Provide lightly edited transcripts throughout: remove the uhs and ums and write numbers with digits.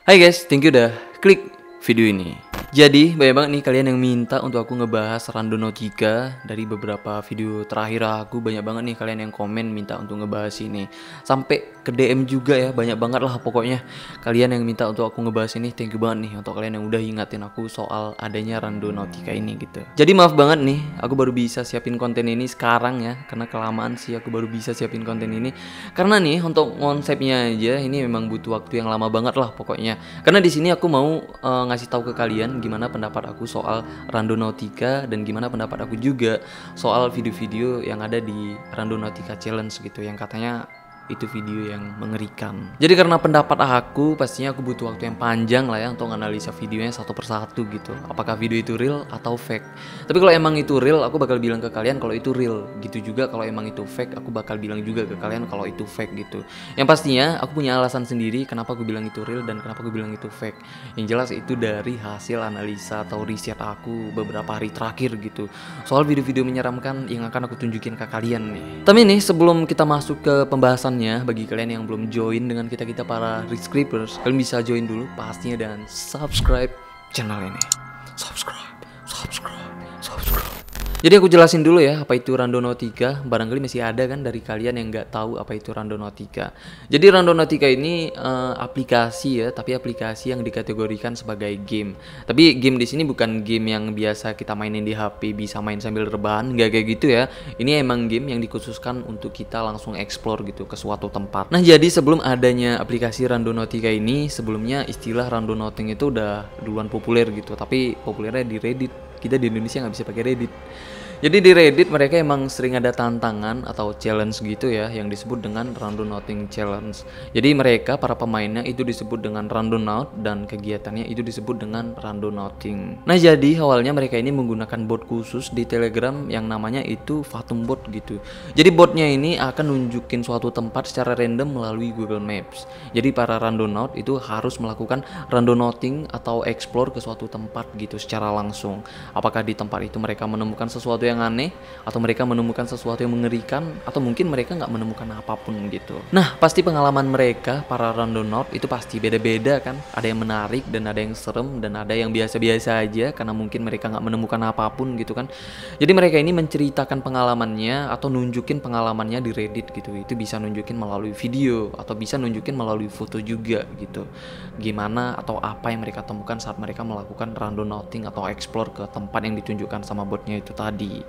Hai guys, thank you udah klik video ini. Jadi banyak banget nih kalian yang minta untuk aku ngebahas Randonautica. Dari beberapa video terakhir aku banyak banget nih kalian yang komen minta untuk ngebahas ini. Sampai ke DM juga ya, banyak banget lah pokoknya kalian yang minta untuk aku ngebahas ini. Thank you banget nih untuk kalian yang udah ingatin aku soal adanya Randonautica ini gitu. Jadi maaf banget nih, aku baru bisa siapin konten ini sekarang ya, karena kelamaan sih aku baru bisa siapin konten ini. Karena nih untuk konsepnya aja ini memang butuh waktu yang lama banget lah pokoknya. Karena di sini aku mau ngasih tahu ke kalian gimana pendapat aku soal Randonautica dan gimana pendapat aku juga soal video-video yang ada di Randonautica Challenge gitu, yang katanya itu video yang mengerikan. Jadi karena pendapat aku, pastinya aku butuh waktu yang panjang lah ya untuk analisa videonya satu persatu gitu. Apakah video itu real atau fake. Tapi kalau emang itu real, aku bakal bilang ke kalian kalau itu real. Gitu juga kalau emang itu fake, aku bakal bilang juga ke kalian kalau itu fake gitu. Yang pastinya aku punya alasan sendiri kenapa aku bilang itu real dan kenapa aku bilang itu fake. Yang jelas itu dari hasil analisa atau riset aku beberapa hari terakhir gitu, soal video-video menyeramkan yang akan aku tunjukin ke kalian nih. Tapi nih sebelum kita masuk ke pembahasan, bagi kalian yang belum join dengan kita para Rich Creepers, kalian bisa join dulu pastinya dan subscribe channel ini. Subscribe. Jadi aku jelasin dulu ya apa itu Randonautica. Barangkali masih ada kan dari kalian yang nggak tahu apa itu Randonautica. Jadi Randonautica ini aplikasi ya, tapi aplikasi yang dikategorikan sebagai game. Tapi game di sini bukan game yang biasa kita mainin di HP bisa main sambil rebahan, nggak kayak gitu ya. Ini emang game yang dikhususkan untuk kita langsung explore gitu ke suatu tempat. Nah jadi sebelum adanya aplikasi Randonautica ini, sebelumnya istilah randonauting itu udah duluan populer gitu, tapi populernya di Reddit. Kita di Indonesia nggak bisa pakai Reddit. Jadi di Reddit mereka emang sering ada tantangan atau challenge gitu ya, yang disebut dengan Randonauting Challenge. Jadi mereka para pemainnya itu disebut dengan Randonaut dan kegiatannya itu disebut dengan Randonauting. Nah jadi awalnya mereka ini menggunakan bot khusus di Telegram yang namanya itu Fathom Bot gitu. Jadi botnya ini akan nunjukin suatu tempat secara random melalui Google Maps. Jadi para Randonaut itu harus melakukan Randonauting atau explore ke suatu tempat gitu secara langsung. Apakah di tempat itu mereka menemukan sesuatu yang aneh, atau mereka menemukan sesuatu yang mengerikan, atau mungkin mereka nggak menemukan apapun gitu. Nah pasti pengalaman mereka para Randonaut itu pasti beda-beda kan. Ada yang menarik dan ada yang serem dan ada yang biasa-biasa aja karena mungkin mereka nggak menemukan apapun gitu kan. Jadi mereka ini menceritakan pengalamannya atau nunjukin pengalamannya di Reddit gitu. Itu bisa nunjukin melalui video atau bisa nunjukin melalui foto juga gitu, gimana atau apa yang mereka temukan saat mereka melakukan randonauting atau explore ke tempat yang ditunjukkan sama botnya itu tadi.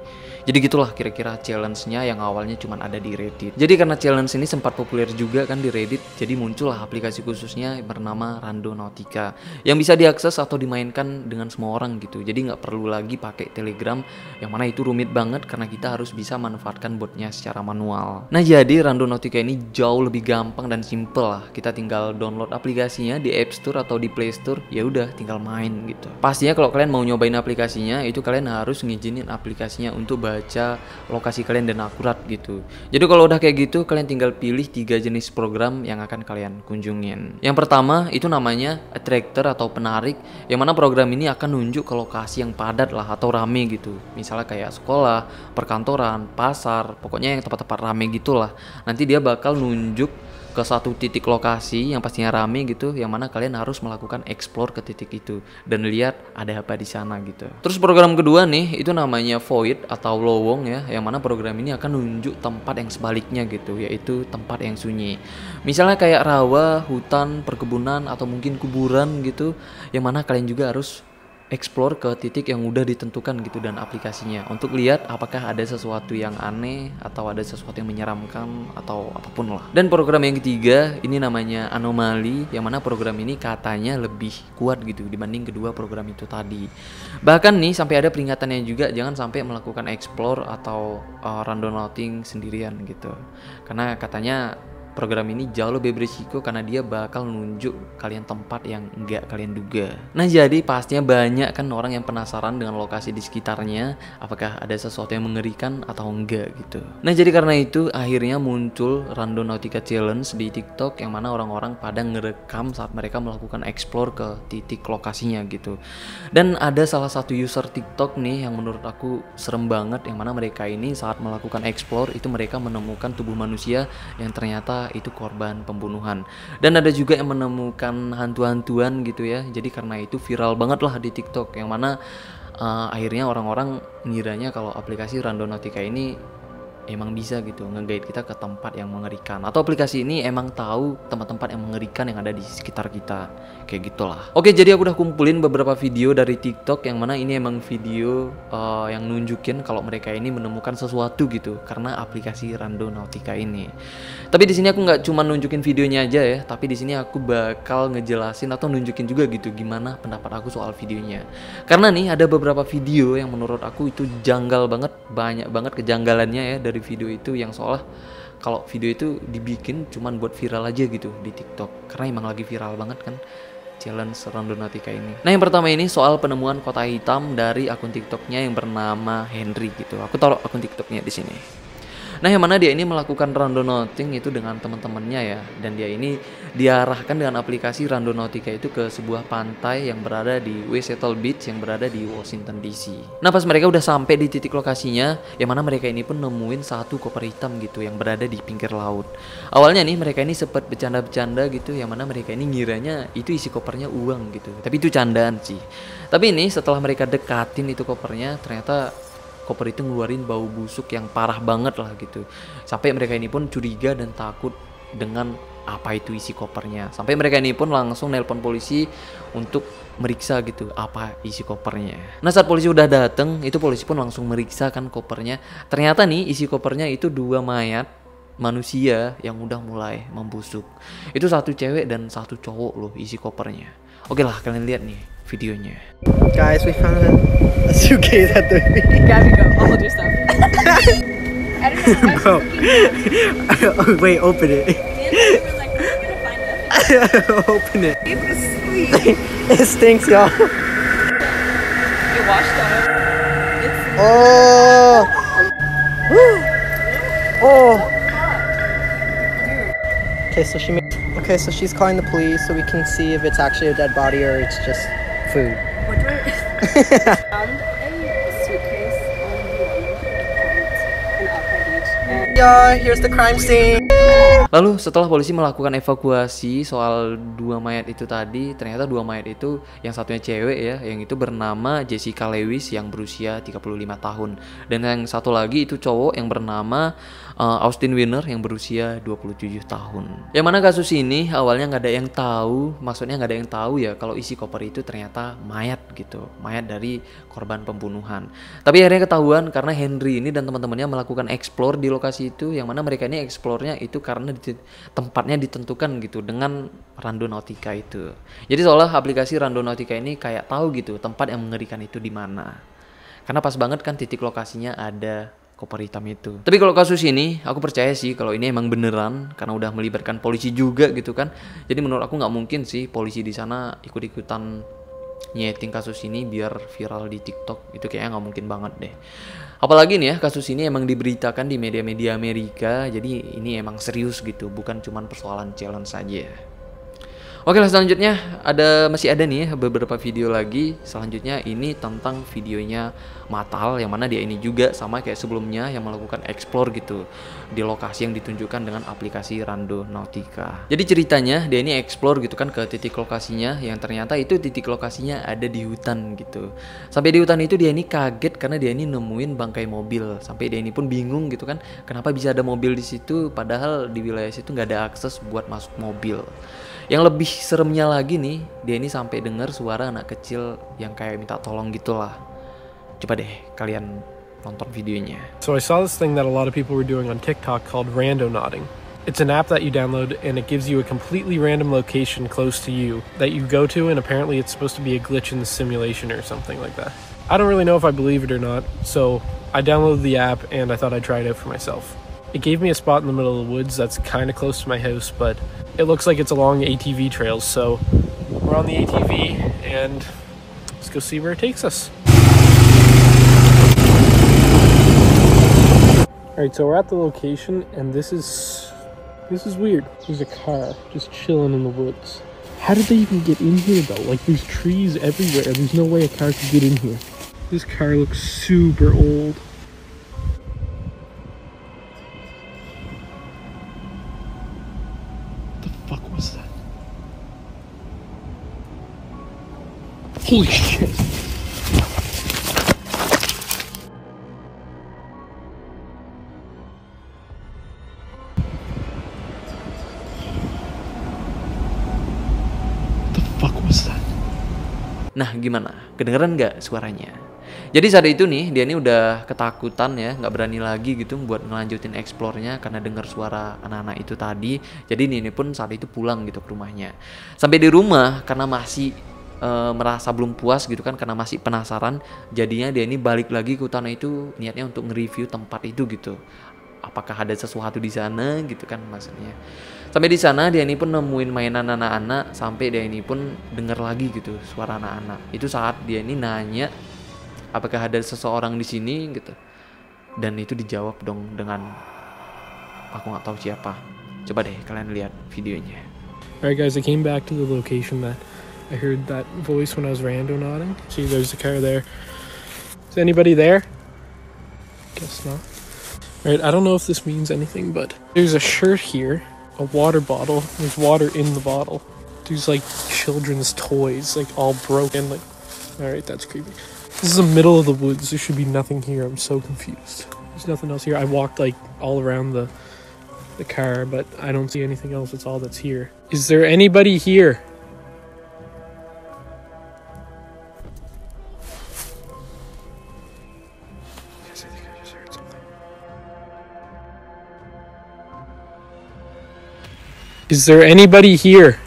Jadi gitulah kira-kira challenge-nya yang awalnya cuma ada di Reddit. Jadi karena challenge ini sempat populer juga kan di Reddit, jadi muncullah aplikasi khususnya bernama Randonautica yang bisa diakses atau dimainkan dengan semua orang gitu. Jadi nggak perlu lagi pakai Telegram yang mana itu rumit banget karena kita harus bisa manfaatkan botnya secara manual. Nah jadi Randonautica ini jauh lebih gampang dan simple lah. Kita tinggal download aplikasinya di App Store atau di Play Store, ya udah tinggal main gitu. Pastinya kalau kalian mau nyobain aplikasinya itu kalian harus ngizinin aplikasinya untuk baca lokasi kalian dan akurat gitu. Jadi kalau udah kayak gitu kalian tinggal pilih 3 jenis program yang akan kalian kunjungin. Yang pertama itu namanya attractor atau penarik, yang mana program ini akan nunjuk ke lokasi yang padat lah atau rame gitu. Misalnya kayak sekolah, perkantoran, pasar, pokoknya yang tempat-tempat rame gitulah. Nanti dia bakal nunjuk ke satu titik lokasi yang pastinya rame gitu, yang mana kalian harus melakukan explore ke titik itu dan lihat ada apa di sana gitu. Terus program kedua nih itu namanya void atau lowong ya, yang mana program ini akan nunjuk tempat yang sebaliknya gitu, yaitu tempat yang sunyi. Misalnya kayak rawa, hutan, perkebunan atau mungkin kuburan gitu, yang mana kalian juga harus explore ke titik yang udah ditentukan gitu dan aplikasinya untuk lihat apakah ada sesuatu yang aneh atau ada sesuatu yang menyeramkan atau apapun lah. Dan program yang ketiga ini namanya anomali, yang mana program ini katanya lebih kuat gitu dibanding kedua program itu tadi. Bahkan nih sampai ada peringatannya juga, jangan sampai melakukan explore atau randonauting sendirian gitu, karena katanya program ini jauh lebih berisiko karena dia bakal nunjuk kalian tempat yang enggak kalian duga. Nah jadi pastinya banyak kan orang yang penasaran dengan lokasi di sekitarnya, apakah ada sesuatu yang mengerikan atau enggak gitu. Nah jadi karena itu akhirnya muncul Randonautica Challenge di TikTok, yang mana orang-orang pada ngerekam saat mereka melakukan explore ke titik lokasinya gitu. Dan ada salah satu user TikTok nih yang menurut aku serem banget, yang mana mereka ini saat melakukan explore itu mereka menemukan tubuh manusia yang ternyata ternyata itu korban pembunuhan. Dan ada juga yang menemukan hantu-hantuan gitu ya. Jadi karena itu viral banget lah di TikTok, yang mana akhirnya orang-orang ngiranya kalau aplikasi Randonautica ini emang bisa gitu nge-guide kita ke tempat yang mengerikan, atau aplikasi ini emang tahu tempat-tempat yang mengerikan yang ada di sekitar kita, kayak gitulah. Oke, jadi aku udah kumpulin beberapa video dari TikTok yang mana ini emang video yang nunjukin kalau mereka ini menemukan sesuatu gitu karena aplikasi Randonautica ini. Tapi di sini aku nggak cuma nunjukin videonya aja ya, tapi di sini aku bakal ngejelasin atau nunjukin juga gitu gimana pendapat aku soal videonya. Karena nih ada beberapa video yang menurut aku itu janggal banget, banyak banget kejanggalannya ya dari video itu, yang seolah kalau video itu dibikin cuman buat viral aja gitu di TikTok, karena emang lagi viral banget kan challenge Randonautica ini. Nah, yang pertama ini soal penemuan kotak hitam dari akun TikToknya yang bernama Henry gitu. Aku taruh akun TikToknya di sini. Nah, yang mana dia ini melakukan randonauting itu dengan teman-temannya ya, dan dia ini diarahkan dengan aplikasi Randonautica itu ke sebuah pantai yang berada di West Seattle Beach yang berada di Washington DC. Nah, pas mereka udah sampai di titik lokasinya, yang mana mereka ini pun nemuin satu koper hitam gitu yang berada di pinggir laut. Awalnya nih mereka ini sempat bercanda-bercanda gitu, yang mana mereka ini ngiranya itu isi kopernya uang gitu, tapi itu candaan sih. Tapi ini setelah mereka dekatin itu kopernya, ternyata koper itu ngeluarin bau busuk yang parah banget lah gitu. Sampai mereka ini pun curiga dan takut dengan apa itu isi kopernya. Sampai mereka ini pun langsung nelpon polisi untuk meriksa gitu apa isi kopernya. Nah, saat polisi udah dateng, itu polisi pun langsung meriksa kan kopernya. Ternyata nih isi kopernya itu 2 mayat manusia yang udah mulai membusuk. Itu 1 cewek dan 1 cowok loh isi kopernya. Oke lah, kalian lihat nih videonya. Guys, we found a suitcase at the Gabby, go. I'll hold your stuff. I don't know. Bro. Wait, open it. Me and Lily were like, we're gonna find nothing. Open it. It was sweet. It stinks, y'all. It washed out. It's Oh. Oh. Okay, so she's calling the police so we can see if it's actually a dead body or it's just food. what do I found a suitcase on the account in Alpha Beach. And Yeah, here's the crime scene. Lalu setelah polisi melakukan evakuasi soal 2 mayat itu tadi, ternyata 2 mayat itu yang satunya cewek ya, yang itu bernama Jessica Lewis yang berusia 35 tahun. Dan yang satu lagi itu cowok yang bernama Austin Winner yang berusia 27 tahun. Yang mana kasus ini awalnya nggak ada yang tahu, maksudnya nggak ada yang tahu ya kalau isi koper itu ternyata mayat gitu, mayat dari korban pembunuhan. Tapi akhirnya ketahuan karena Henry ini dan teman-temannya melakukan explore di lokasi itu, yang mana mereka ini explore-nya itu karena tempatnya ditentukan gitu dengan Randonautica itu. Jadi seolah aplikasi Randonautica ini kayak tahu gitu tempat yang mengerikan itu di mana. Karena pas banget kan titik lokasinya ada koper hitam itu. Tapi kalau kasus ini aku percaya sih kalau ini emang beneran karena udah melibatkan polisi juga gitu kan. Jadi menurut aku nggak mungkin sih polisi di sana ikut-ikutan nyeting kasus ini biar viral di TikTok. Itu kayaknya nggak mungkin banget deh. Apalagi nih ya, kasus ini emang diberitakan di media-media Amerika, jadi ini emang serius gitu, bukan cuman persoalan challenge saja. Oke lah, selanjutnya masih ada nih ya, beberapa video lagi. Selanjutnya ini tentang videonya Matal, yang mana dia ini juga sama kayak sebelumnya yang melakukan explore gitu di lokasi yang ditunjukkan dengan aplikasi Randonautica. Jadi ceritanya dia ini explore gitu kan ke titik lokasinya, yang ternyata itu titik lokasinya ada di hutan gitu. Sampai di hutan itu dia ini kaget karena dia ini nemuin bangkai mobil. Sampai dia ini pun bingung gitu kan, kenapa bisa ada mobil di situ padahal di wilayah situ nggak ada akses buat masuk mobil. Yang lebih seremnya lagi nih, dia ini sampai dengar suara anak kecil yang kayak minta tolong gitulah. Coba deh kalian nonton videonya. So I saw this thing that a lot of people were doing on TikTok called Randonauting. It's an app that you download and it gives you a completely random location close to you that you go to, and apparently it's supposed to be a glitch in the simulation or something like that. I don't really know if I believe it or not, so I downloaded the app and I thought I'd try it out for myself. It gave me a spot in the middle of the woods that's kind of close to my house, but it looks like it's along ATV trails, so we're on the ATV and let's go see where it takes us. Alright, so we're at the location and this is weird. There's a car just chilling in the woods. How did they even get in here though? Like, there's trees everywhere. There's no way a car could get in here. This car looks super old. Holy shit. What the fuck was that? Nah, gimana? Kedengeran nggak suaranya? Jadi saat itu nih, dia ini udah ketakutan ya, nggak berani lagi gitu buat ngelanjutin explore-nya karena dengar suara anak-anak itu tadi. Jadi ini pun saat itu pulang gitu ke rumahnya. Sampai di rumah karena masih merasa belum puas gitu kan, karena masih penasaran, jadinya dia ini balik lagi ke hutan itu niatnya untuk nge-review tempat itu gitu. Apakah ada sesuatu di sana gitu kan maksudnya. Sampai di sana dia ini pun nemuin mainan anak-anak, sampai dia ini pun dengar lagi gitu suara anak-anak. Itu saat dia ini nanya apakah ada seseorang di sini gitu. Dan itu dijawab dong dengan aku nggak tahu siapa. Coba deh kalian lihat videonya. Alright guys, I came back to the location that I heard that voice when I was randonauting. See, there's a car there. Is anybody there? Guess not. Alright, I don't know if this means anything, but there's a shirt here, a water bottle. There's water in the bottle. There's like children's toys, like all broken. Like, alright, that's creepy. This is the middle of the woods. There should be nothing here. I'm so confused. There's nothing else here. I walked like all around the car, but I don't see anything else. That's all that's here. Is there anybody here? Yes, I think I just heard something. Is there anybody here?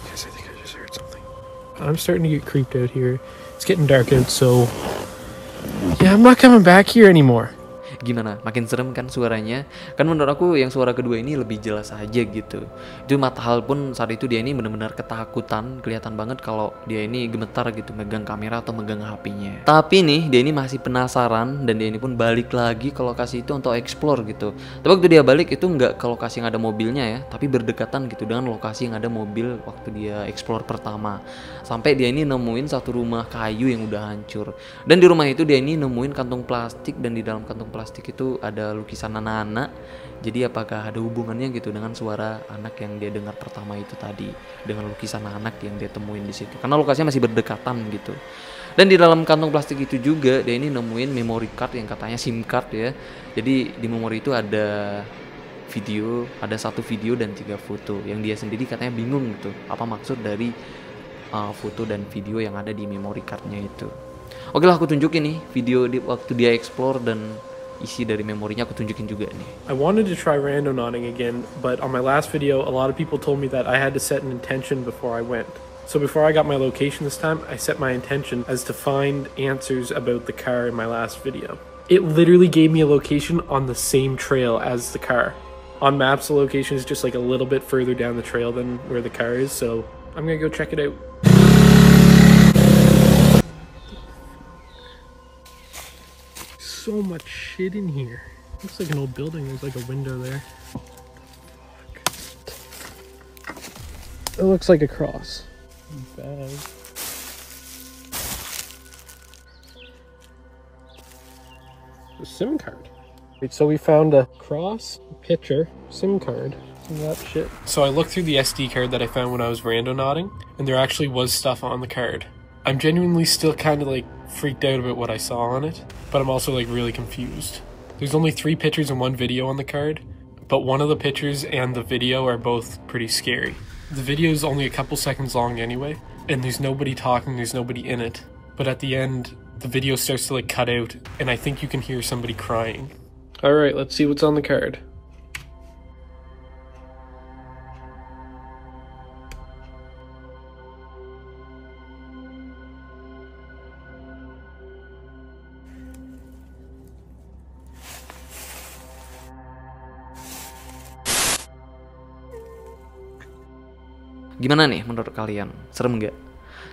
Yes, I think I just heard something. I'm starting to get creeped out here. It's getting dark out, so yeah, I'm not coming back here anymore. Gimana? Makin serem kan suaranya? Kan menurut aku yang suara kedua ini lebih jelas aja gitu. Itu mata hal pun saat itu dia ini benar-benar ketakutan, kelihatan banget kalau dia ini gemetar gitu megang kamera atau megang HP-nya. Tapi nih dia ini masih penasaran dan dia ini pun balik lagi ke lokasi itu untuk explore gitu. Tapi waktu dia balik itu nggak ke lokasi yang ada mobilnya ya, tapi berdekatan gitu dengan lokasi yang ada mobil waktu dia explore pertama. Sampai dia ini nemuin satu rumah kayu yang udah hancur. Dan di rumah itu dia ini nemuin kantong plastik, dan di dalam kantong plastik itu ada lukisan anak-anak. Jadi apakah ada hubungannya gitu dengan suara anak yang dia dengar pertama itu tadi, dengan lukisan anak yang dia temuin di situ, karena lokasinya masih berdekatan gitu. Dan di dalam kantong plastik itu juga dia ini nemuin memory card yang katanya SIM card ya. Jadi di memori itu ada video, ada 1 video dan 3 foto yang dia sendiri katanya bingung gitu apa maksud dari foto dan video yang ada di memory cardnya itu. Oke lah, aku tunjukin nih video di waktu dia explore dan isi dari memorinya aku tunjukin juga nih. I wanted to try randonauting again, but on my last video, a lot of people told me that I had to set an intention before I went. So before I got my location this time, I set my intention as to find answers about the car in my last video. It literally gave me a location on the same trail as the car. On maps, the location is just like a little bit further down the trail than where the car is, so I'm gonna go check it out. So much shit in here. Looks like an old building. There's like a window there. It looks like a cross. Bad. A SIM card. Wait, so we found a cross, a picture, SIM card, and that shit. So I looked through the SD card that I found when I was randonauting, and there actually was stuff on the card. I'm genuinely still kind of like freaked out about what I saw on it, but I'm also like really confused. There's only 3 pictures and 1 video on the card, but one of the pictures and the video are both pretty scary. The video is only a couple seconds long anyway, and there's nobody talking, there's nobody in it. But at the end, the video starts to like cut out, and I think you can hear somebody crying. Alright, let's see what's on the card. Gimana nih menurut kalian? Serem nggak?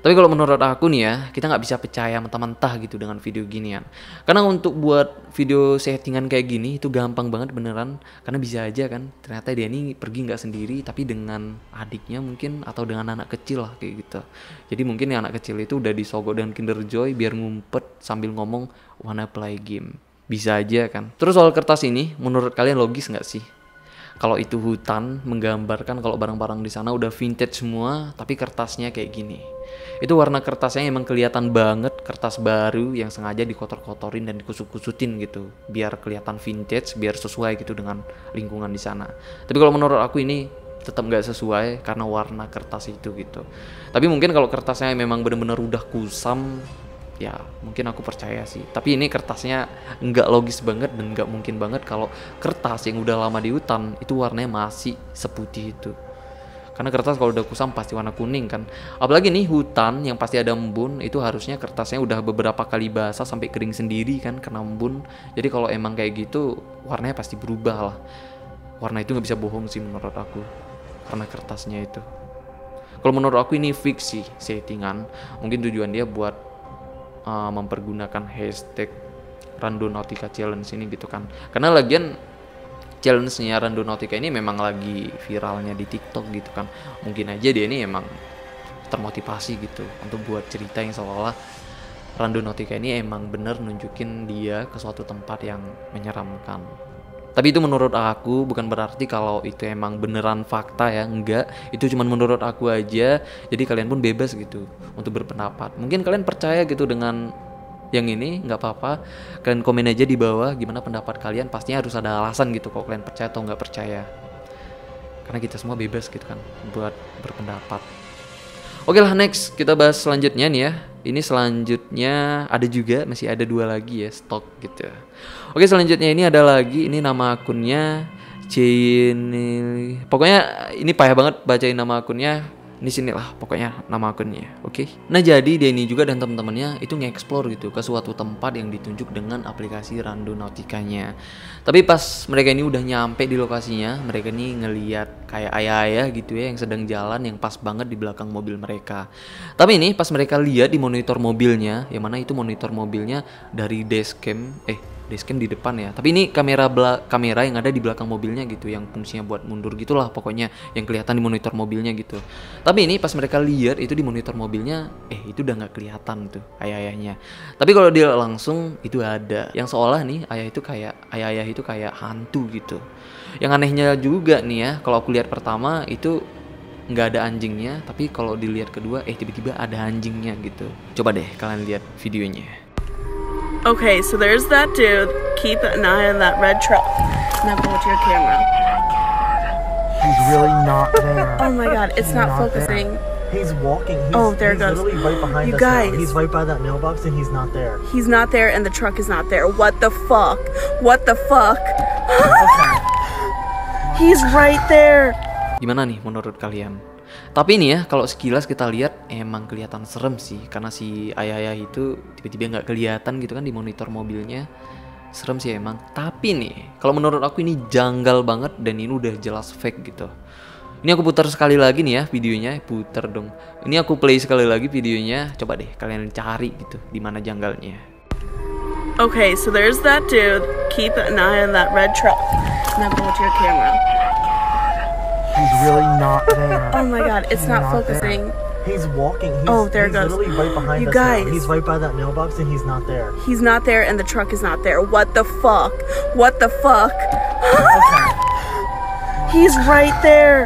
Tapi kalau menurut aku nih ya, kita nggak bisa percaya mentah-mentah gitu dengan video ginian. Karena untuk buat video settingan kayak gini itu gampang banget beneran. Karena bisa aja kan, ternyata dia ini pergi nggak sendiri, tapi dengan adiknya mungkin, atau dengan anak kecil lah kayak gitu. Jadi mungkin yang anak kecil itu udah disogok dengan Kinder Joy biar ngumpet sambil ngomong wanna play game. Bisa aja kan. Terus soal kertas ini, menurut kalian logis nggak sih? kalau itu hutan, menggambarkan kalau barang-barang di sana udah vintage semua, tapi kertasnya kayak gini. Itu warna kertasnya emang kelihatan banget kertas baru yang sengaja dikotor-kotorin dan dikusut-kusutin gitu, biar kelihatan vintage, biar sesuai gitu dengan lingkungan di sana. Tapi kalau menurut aku ini tetap nggak sesuai karena warna kertas itu gitu. Tapi mungkin kalau kertasnya memang benar-benar udah kusam, ya mungkin aku percaya sih. Tapi ini kertasnya nggak logis banget dan nggak mungkin banget kalau kertas yang udah lama di hutan itu warnanya masih seputih itu. Karena kertas kalau udah kusam pasti warna kuning kan. Apalagi nih hutan yang pasti ada embun, itu harusnya kertasnya udah beberapa kali basah sampai kering sendiri kan kena embun. Jadi kalau emang kayak gitu warnanya pasti berubah lah. Warna itu nggak bisa bohong sih menurut aku, karena kertasnya itu. Kalau menurut aku ini fix sih settingan. Mungkin tujuan dia buat mempergunakan hashtag Randonautica Challenge ini gitu kan. Karena lagian challenge-nya Randonautica ini memang lagi viralnya di TikTok gitu kan. Mungkin aja dia ini emang termotivasi gitu untuk buat cerita yang seolah-olah Randonautica ini emang bener nunjukin dia ke suatu tempat yang menyeramkan. Tapi itu menurut aku, bukan berarti kalau itu emang beneran fakta ya, enggak. Itu cuma menurut aku aja, jadi kalian pun bebas gitu untuk berpendapat. Mungkin kalian percaya gitu dengan yang ini, nggak apa-apa. Kalian komen aja di bawah gimana pendapat kalian, pastinya harus ada alasan gitu kalau kalian percaya atau nggak percaya. Karena kita semua bebas gitu kan buat berpendapat. Oke lah, next kita bahas selanjutnya nih ya. Ini selanjutnya ada juga, masih ada 2 lagi ya, stok gitu. Oke, selanjutnya ini ada lagi, ini nama akunnya Cini. Pokoknya ini payah banget bacain nama akunnya. Ini sini lah pokoknya nama akunnya. Oke. Nah, jadi dia ini juga dan teman-temannya itu nge-explore gitu ke suatu tempat yang ditunjuk dengan aplikasi Randonautica-nya. Tapi pas mereka ini udah nyampe di lokasinya, mereka ini ngeliat kayak ayah-ayah gitu ya yang sedang jalan yang pas banget di belakang mobil mereka. Tapi ini pas mereka lihat di monitor mobilnya, yang mana itu monitor mobilnya dari dashcam di depan ya. Tapi ini kamera yang ada di belakang mobilnya gitu, yang fungsinya buat mundur gitulah pokoknya, yang kelihatan di monitor mobilnya gitu. Tapi ini pas mereka lihat itu di monitor mobilnya, itu udah nggak kelihatan tuh ayah-ayahnya. Tapi kalau dia langsung itu ada. Yang seolah nih ayah-ayah itu kayak hantu gitu. Yang anehnya juga nih ya, kalau aku lihat pertama itu nggak ada anjingnya, tapi kalau dilihat kedua tiba-tiba ada anjingnya gitu. Coba deh kalian lihat videonya. Okay, so there's that dude. Keep an eye on that red truck. Now go to your camera. He's really not there. Oh my god, it's He's not there. focusing. He's walking. There it goes. Literally right behind You us now. guys. He's right by that mailbox and he's not there. He's not there and the truck is not there. What the fuck? What the fuck? He's right there. Gimana nih menurut kalian? Tapi nih ya, kalau sekilas kita lihat emang kelihatan serem sih, karena si ayah-ayah itu tiba-tiba nggak kelihatan gitu kan di monitor mobilnya. Serem sih emang. Tapi nih, kalau menurut aku ini janggal banget dan ini udah jelas fake gitu. Ini aku putar sekali lagi nih ya videonya, putar dong. Ini aku play sekali lagi videonya, coba deh kalian cari gitu di mana janggalnya. Okay, so there's that dude. Keep an eye on that red truck. Now go to your camera. He's really not there. Oh my god, it's He's not there. focusing. He's walking. There it he's goes. literally right behind You us now. guys. He's right by that mailbox and he's not there. He's not there and the truck is not there. What the fuck? What the fuck? He's right there.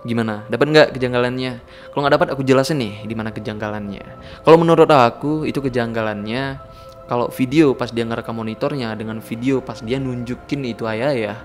Gimana? Dapat nggak kejanggalannya? Kalau nggak dapat aku jelasin nih di mana kejanggalannya. Kalau menurut aku itu kejanggalannya kalau video pas dia ngerekam monitornya dengan video pas dia nunjukin itu ayah,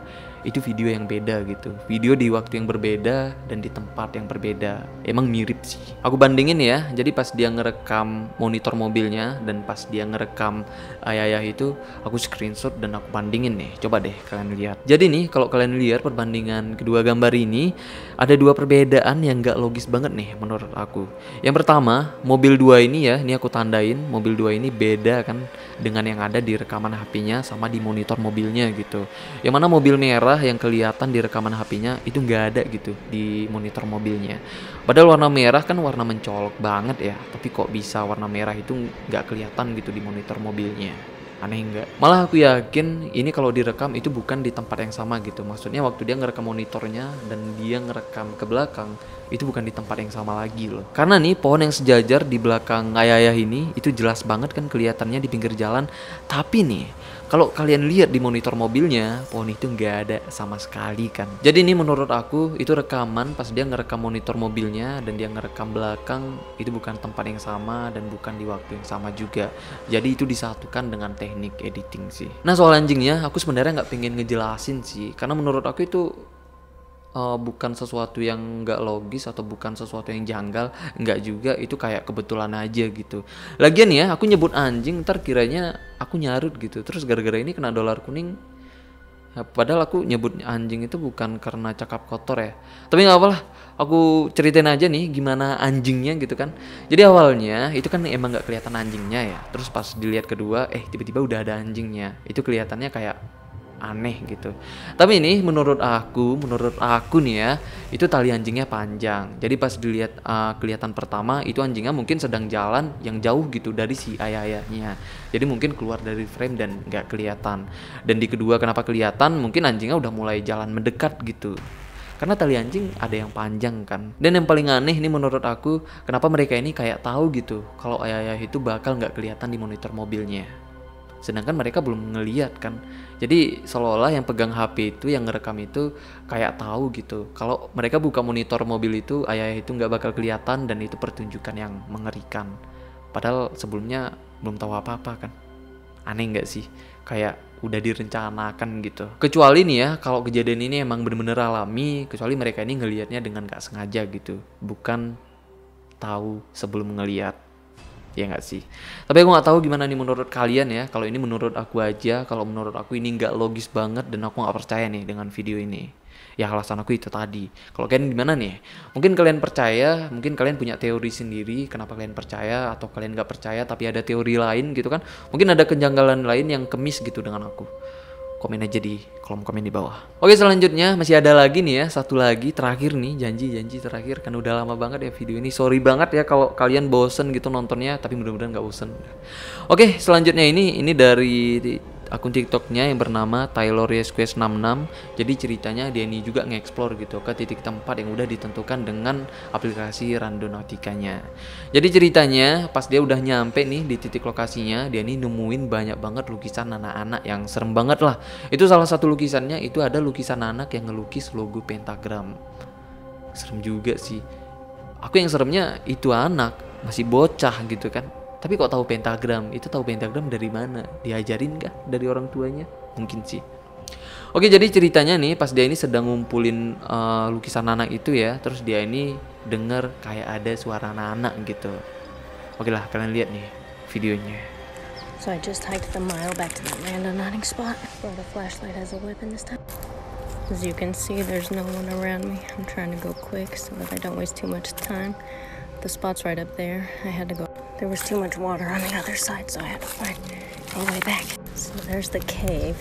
itu video yang beda gitu. Video di waktu yang berbeda dan di tempat yang berbeda. Emang mirip sih. Aku bandingin ya. Jadi pas dia ngerekam monitor mobilnya dan pas dia ngerekam ayah itu, aku screenshot dan aku bandingin nih. Coba deh kalian lihat. Jadi nih kalau kalian lihat perbandingan kedua gambar ini, ada 2 perbedaan yang gak logis banget nih menurut aku. Yang pertama, mobil 2 ini ya, ini aku tandain, mobil 2 ini beda kan dengan yang ada di rekaman HP-nya sama di monitor mobilnya gitu. Yang mana mobil merah yang kelihatan di rekaman HP-nya itu nggak ada gitu di monitor mobilnya. Padahal warna merah kan warna mencolok banget ya, tapi kok bisa warna merah itu nggak kelihatan gitu di monitor mobilnya. Aneh nggak? Malah aku yakin ini kalau direkam itu bukan di tempat yang sama gitu. Maksudnya waktu dia ngerekam monitornya dan dia ngerekam ke belakang, itu bukan di tempat yang sama lagi loh. Karena nih pohon yang sejajar di belakang ayah ini itu jelas banget kan kelihatannya di pinggir jalan. Tapi nih Kalau kalian lihat di monitor mobilnya, pohon itu nggak ada sama sekali kan. Jadi ini menurut aku itu rekaman pas dia ngerekam monitor mobilnya dan dia ngerekam belakang, itu bukan tempat yang sama dan bukan di waktu yang sama juga. Jadi itu disatukan dengan teknik editing sih. Nah soal anjingnya, aku sebenarnya nggak pengen ngejelasin sih, karena menurut aku itu bukan sesuatu yang nggak logis atau bukan sesuatu yang janggal, nggak juga, itu kayak kebetulan aja gitu. Lagian ya, aku nyebut anjing ntar kiranya aku nyarut gitu, terus gara-gara ini kena dolar kuning. Ya, padahal aku nyebut anjing itu bukan karena cakap kotor ya, tapi nggak apalah, aku ceritain aja nih gimana anjingnya gitu kan. Jadi awalnya itu kan emang nggak kelihatan anjingnya ya, terus pas dilihat kedua, tiba-tiba udah ada anjingnya. Itu kelihatannya kayak aneh gitu. Tapi ini menurut aku nih ya, itu tali anjingnya panjang. Jadi pas dilihat kelihatan pertama itu anjingnya mungkin sedang jalan yang jauh gitu dari si ayah-ayahnya. Jadi mungkin keluar dari frame dan nggak kelihatan. Dan di kedua kenapa kelihatan? Mungkin anjingnya udah mulai jalan mendekat gitu. Karena tali anjing ada yang panjang kan. Dan yang paling aneh ini menurut aku, kenapa mereka ini kayak tahu gitu kalau ayah-ayah itu bakal nggak kelihatan di monitor mobilnya. Sedangkan mereka belum ngeliat kan. Jadi seolah-olah yang pegang HP itu, yang ngerekam itu kayak tahu gitu kalau mereka buka monitor mobil itu, ayah itu nggak bakal kelihatan dan itu pertunjukan yang mengerikan. Padahal sebelumnya belum tahu apa-apa kan. Aneh nggak sih? Kayak udah direncanakan gitu. Kecuali nih ya, kalau kejadian ini emang bener-bener alami, kecuali mereka ini ngelihatnya dengan nggak sengaja gitu, bukan tahu sebelum ngelihat. Ya nggak sih. Tapi aku nggak tahu gimana nih menurut kalian ya. Kalau ini menurut aku aja, kalau menurut aku ini nggak logis banget dan aku nggak percaya nih dengan video ini. Ya alasan aku itu tadi. Kalau kalian gimana nih? Mungkin kalian percaya, mungkin kalian punya teori sendiri kenapa kalian percaya, atau kalian nggak percaya tapi ada teori lain gitu kan. Mungkin ada kejanggalan lain yang kemis gitu dengan aku. Komen aja di kolom komen di bawah. Oke, selanjutnya masih ada lagi nih ya, satu lagi terakhir nih, janji terakhir, kan udah lama banget ya video ini. Sorry banget ya kalau kalian bosen gitu nontonnya, tapi mudah-mudahan nggak bosen. Oke, selanjutnya ini dari akun TikToknya yang bernama Taylor Quest 66. Jadi ceritanya dia ini juga nge-explore gitu ke titik tempat yang udah ditentukan dengan aplikasi Randonautica-nya. Jadi ceritanya pas dia udah nyampe nih di titik lokasinya, dia ini nemuin banyak banget lukisan anak-anak yang serem banget lah. Itu salah satu lukisannya itu ada lukisan anak yang ngelukis logo pentagram. Serem juga sih. Aku yang seremnya itu anak masih bocah gitu kan. Tapi kok tahu pentagram? Itu tahu pentagram dari mana? Diajarin kah dari orang tuanya? Mungkin sih. Oke, jadi ceritanya nih pas dia ini sedang ngumpulin lukisan anak itu ya, terus dia ini denger kayak ada suara anak-anak gitu. Oke lah, kalian lihat nih videonya. So I just hiked the mile back to that random nodding spot. Brought a flashlight as a weapon this time. As you can see, there's no one around me. I'm trying to go quick so that I don't waste too much time. The spot's right up there. I had to go. There was too much water on the other side, so I had to find a way back. So there's the cave.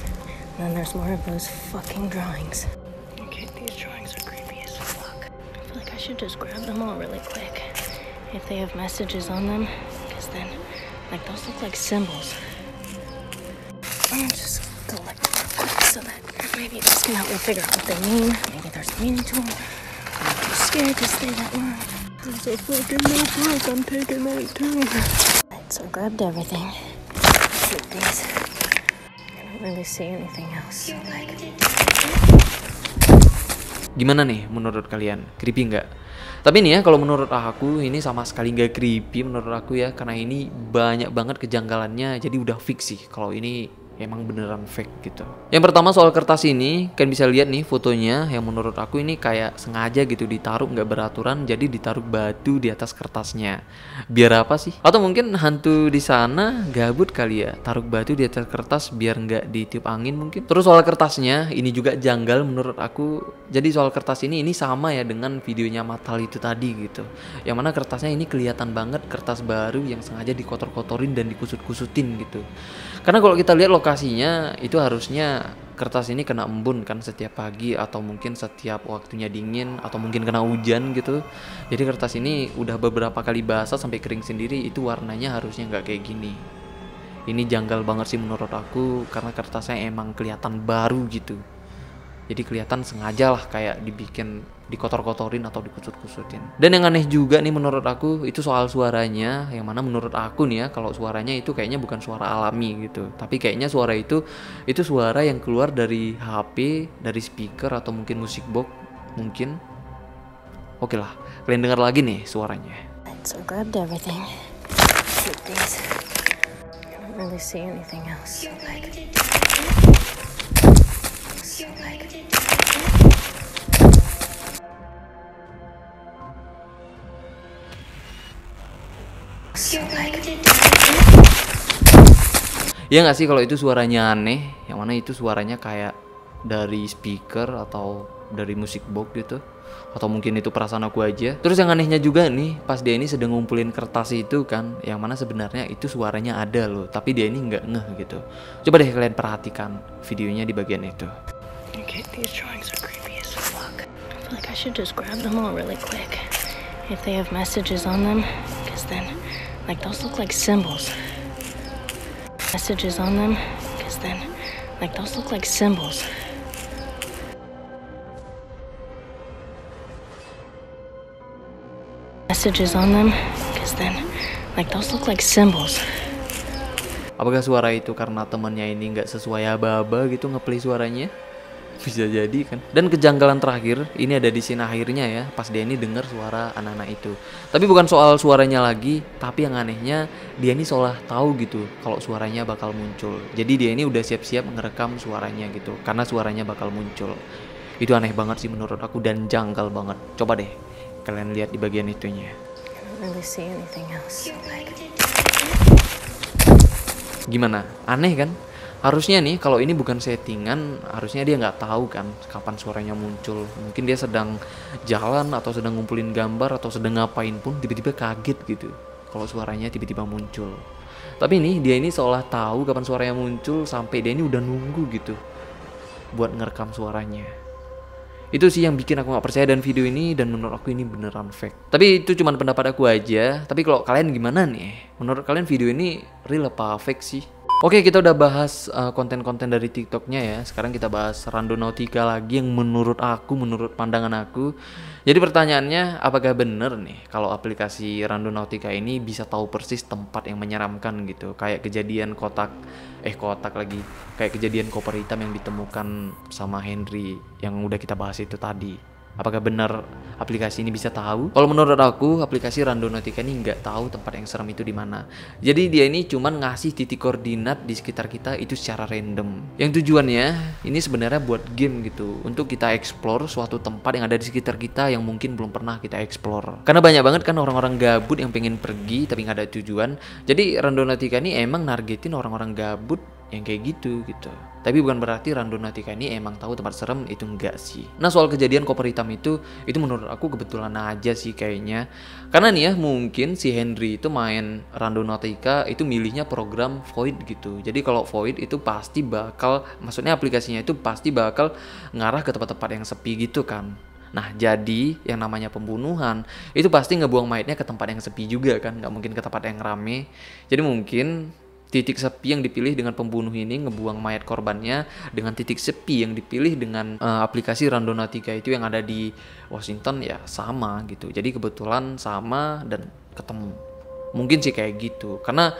And then there's more of those fucking drawings. Okay, these drawings are creepy as fuck. I feel like I should just grab them all really quick. If they have messages on them, because then, like, those look like symbols. I'll just collect them real quick so that maybe this can help me figure out what they mean. Maybe there's meaning to them. I'm too scared to stay that long. There's a fucking notebook. I'm taking that too. Alright, so I grabbed everything. Keep these. I don't really see anything else. So like... Gimana nih menurut kalian? Creepy nggak? Tapi nih ya, kalau menurut aku ini sama sekali nggak creepy menurut aku ya, karena ini banyak banget kejanggalannya. Jadi udah fix sih kalau ini emang beneran fake gitu. Yang pertama soal kertas ini, kalian bisa lihat nih fotonya, yang menurut aku ini kayak sengaja gitu ditaruh nggak beraturan, jadi ditaruh batu di atas kertasnya. Biar apa sih? Atau mungkin hantu di sana gabut kali ya, taruh batu di atas kertas biar nggak ditiup angin mungkin. Terus soal kertasnya, ini juga janggal menurut aku. Jadi soal kertas ini sama ya dengan videonya Matal itu tadi gitu. Yang mana kertasnya ini kelihatan banget kertas baru yang sengaja dikotor-kotorin dan dikusut-kusutin gitu. Karena kalau kita lihat lokasinya itu harusnya kertas ini kena embun kan setiap pagi atau mungkin setiap waktunya dingin atau mungkin kena hujan gitu. Jadi kertas ini udah beberapa kali basah sampai kering sendiri, itu warnanya harusnya nggak kayak gini. Ini janggal banget sih menurut aku karena kertasnya emang kelihatan baru gitu. Jadi kelihatan sengaja lah kayak dibikin dikotor-kotorin atau dikusut-kusutin. Dan yang aneh juga nih menurut aku itu soal suaranya, yang mana menurut aku nih ya kalau suaranya itu kayaknya bukan suara alami gitu, tapi kayaknya suara itu suara yang keluar dari HP, dari speaker atau mungkin musik box mungkin. Oke lah, kalian dengar lagi nih suaranya. So I grabbed everything. Suitcase. I don't really see anything else. Ya nggak sih kalau itu suaranya aneh, yang mana itu suaranya kayak dari speaker atau dari musik box gitu, atau mungkin itu perasaan aku aja. Terus yang anehnya juga nih, pas dia ini sedang ngumpulin kertas itu kan, yang mana sebenarnya itu suaranya ada loh, tapi dia ini nggak ngeh gitu. Coba deh kalian perhatikan videonya di bagian itu. Okay, these drawings are creepy as fuck. I feel like I should just grab them all really quick. If they have messages on them, because then, like, those look like symbols. Messages on them, because then, like, those look like symbols. Messages on them, because then, like, those look like symbols. Apakah suara itu karena temennya ini nggak sesuai aba-aba gitu ngeplay suaranya? Bisa jadi kan. Dan kejanggalan terakhir ini ada di scene akhirnya ya, pas dia ini dengar suara anak-anak itu. Tapi bukan soal suaranya lagi, tapi yang anehnya dia ini seolah tahu gitu kalau suaranya bakal muncul. Jadi dia ini udah siap-siap ngerekam suaranya gitu, karena suaranya bakal muncul. Itu aneh banget sih menurut aku dan janggal banget. Coba deh kalian lihat di bagian itunya. I don't really see anything else. Gimana? Aneh kan? Harusnya nih kalau ini bukan settingan, harusnya dia nggak tahu kan kapan suaranya muncul. Mungkin dia sedang jalan atau sedang ngumpulin gambar atau sedang ngapain pun tiba-tiba kaget gitu kalau suaranya tiba-tiba muncul. Tapi ini dia ini seolah tahu kapan suaranya muncul sampai dia ini udah nunggu gitu buat ngerekam suaranya. Itu sih yang bikin aku nggak percaya dan video ini, dan menurut aku ini beneran fake. Tapi itu cuma pendapat aku aja. Tapi kalau kalian gimana nih? Menurut kalian video ini real apa fake sih? Oke, kita udah bahas konten-konten dari TikToknya ya. Sekarang kita bahas Randonautica lagi yang menurut aku, menurut pandangan aku. Jadi pertanyaannya, apakah bener nih kalau aplikasi Randonautica ini bisa tahu persis tempat yang menyeramkan gitu? Kayak kejadian kotak lagi. Kayak kejadian koper hitam yang ditemukan sama Henry yang udah kita bahas itu tadi. Apakah benar aplikasi ini bisa tahu? Kalau menurut aku, aplikasi Randonautica ini nggak tahu tempat yang serem itu di mana. Jadi dia ini cuman ngasih titik koordinat di sekitar kita itu secara random. Yang tujuannya ini sebenarnya buat game gitu, untuk kita explore suatu tempat yang ada di sekitar kita yang mungkin belum pernah kita explore. Karena banyak banget kan orang-orang gabut yang pengen pergi tapi nggak ada tujuan. Jadi Randonautica ini emang nargetin orang-orang gabut yang kayak gitu. Tapi bukan berarti Randonautica ini emang tahu tempat serem, itu enggak sih. Nah, soal kejadian koper hitam itu menurut aku kebetulan aja sih kayaknya. Karena nih ya, mungkin si Henry itu main Randonautica itu milihnya program Void gitu. Jadi kalau Void itu pasti bakal, maksudnya aplikasinya itu pasti bakal ngarah ke tempat-tempat yang sepi gitu kan. Nah, jadi yang namanya pembunuhan itu pasti ngebuang mayatnya ke tempat yang sepi juga kan, nggak mungkin ke tempat yang rame. Jadi mungkin titik sepi yang dipilih dengan pembunuh ini ngebuang mayat korbannya dengan titik sepi yang dipilih dengan aplikasi Randonautica itu yang ada di Washington ya sama gitu. Jadi kebetulan sama dan ketemu. Mungkin sih kayak gitu. Karena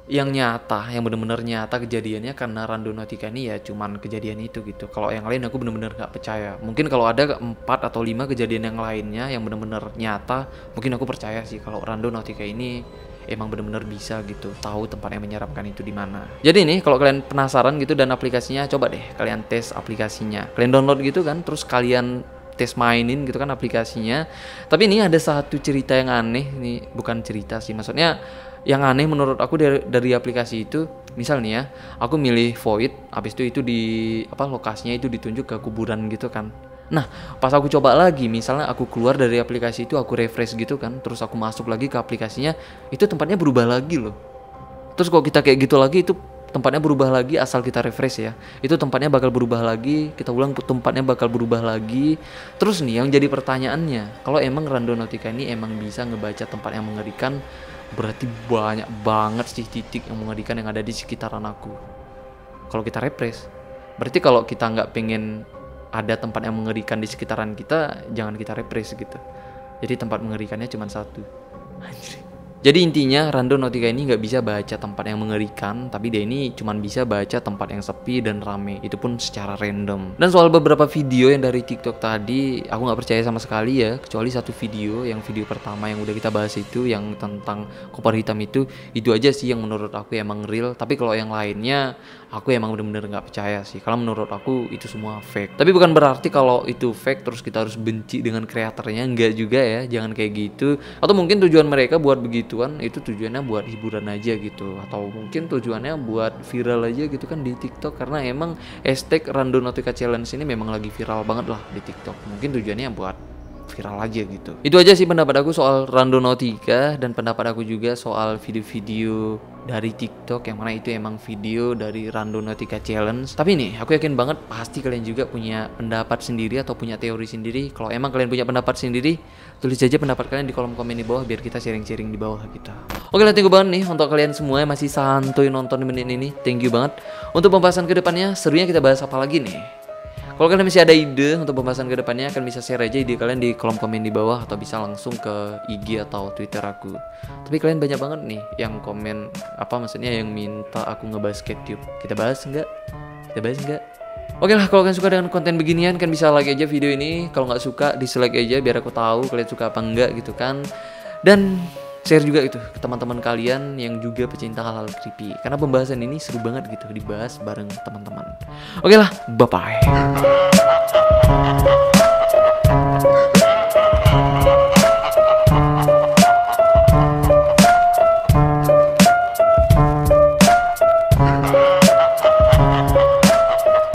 yang nyata, yang benar-benar nyata kejadiannya karena Randonautica ini ya cuman kejadian itu gitu. Kalau yang lain aku benar-benar nggak percaya. Mungkin kalau ada 4 atau 5 kejadian yang lainnya yang benar-benar nyata, mungkin aku percaya sih kalau Randonautica ini emang benar-benar bisa gitu tahu tempat yang menyeramkan itu di mana. Jadi nih kalau kalian penasaran gitu dan aplikasinya, coba deh kalian tes aplikasinya. Kalian download gitu kan, terus kalian tes mainin gitu kan aplikasinya. Tapi ini ada satu cerita yang aneh nih, bukan cerita sih, maksudnya yang aneh menurut aku dari aplikasi itu. Misal nih ya, aku milih Void, habis itu di lokasinya itu ditunjuk ke kuburan gitu kan. Nah, pas aku coba lagi, misalnya aku keluar dari aplikasi itu, aku refresh gitu kan, terus aku masuk lagi ke aplikasinya, itu tempatnya berubah lagi loh. Terus kalau kita kayak gitu lagi, itu tempatnya berubah lagi asal kita refresh ya. Itu tempatnya bakal berubah lagi, kita ulang tempatnya bakal berubah lagi. Terus nih yang jadi pertanyaannya, kalau emang Randonautica ini emang bisa ngebaca tempat yang mengerikan, berarti banyak banget sih titik yang mengerikan yang ada di sekitaran aku. Kalau kita refresh, berarti kalau kita nggak pengen ada tempat yang mengerikan di sekitaran kita, jangan kita repress gitu. Jadi tempat mengerikannya cuma satu. Anjir. Jadi intinya Rando Nautica ini nggak bisa baca tempat yang mengerikan, tapi dia ini cuma bisa baca tempat yang sepi dan rame, itu pun secara random. Dan soal beberapa video yang dari TikTok tadi, aku nggak percaya sama sekali ya, kecuali satu video, yang video pertama yang udah kita bahas itu, yang tentang koper hitam itu aja sih yang menurut aku emang real. Tapi kalau yang lainnya, aku emang bener-bener nggak percaya sih, kalau menurut aku itu semua fake. Tapi bukan berarti kalau itu fake terus kita harus benci dengan kreatornya, nggak juga ya, jangan kayak gitu. Atau mungkin tujuan mereka buat begitu itu tujuannya buat hiburan aja gitu, atau mungkin tujuannya buat viral aja gitu kan di TikTok, karena emang hashtag Rando Nautica Challenge ini memang lagi viral banget lah di TikTok. Mungkin tujuannya buat viral aja gitu. Itu aja sih pendapat aku soal Rando Nautica, dan pendapat aku juga soal video-video dari TikTok yang mana itu emang video dari Rando Nautica Challenge. Tapi nih, aku yakin banget pasti kalian juga punya pendapat sendiri atau punya teori sendiri. Kalau emang kalian punya pendapat sendiri, tulis aja pendapat kalian di kolom komen di bawah biar kita sharing-sharing di bawah gitu. Oke lah, thank you banget nih untuk kalian semua yang masih santuy nonton di menit ini. Thank you banget. Untuk pembahasan kedepannya, serunya kita bahas apa lagi nih? Kalau kalian masih ada ide untuk pembahasan ke depannya, kalian bisa share aja ide kalian di kolom komen di bawah, atau bisa langsung ke IG atau Twitter aku. Tapi kalian banyak banget nih yang komen, maksudnya yang minta aku ngebahas SketTube. Kita bahas enggak? Oke lah, kalau kalian suka dengan konten beginian, kalian bisa like aja video ini. Kalau nggak suka, dislike aja biar aku tahu kalian suka apa enggak gitu kan. Dan share juga itu ke teman-teman kalian yang juga pecinta hal-hal creepy, karena pembahasan ini seru banget gitu dibahas bareng teman-teman. Oke lah, bye bye.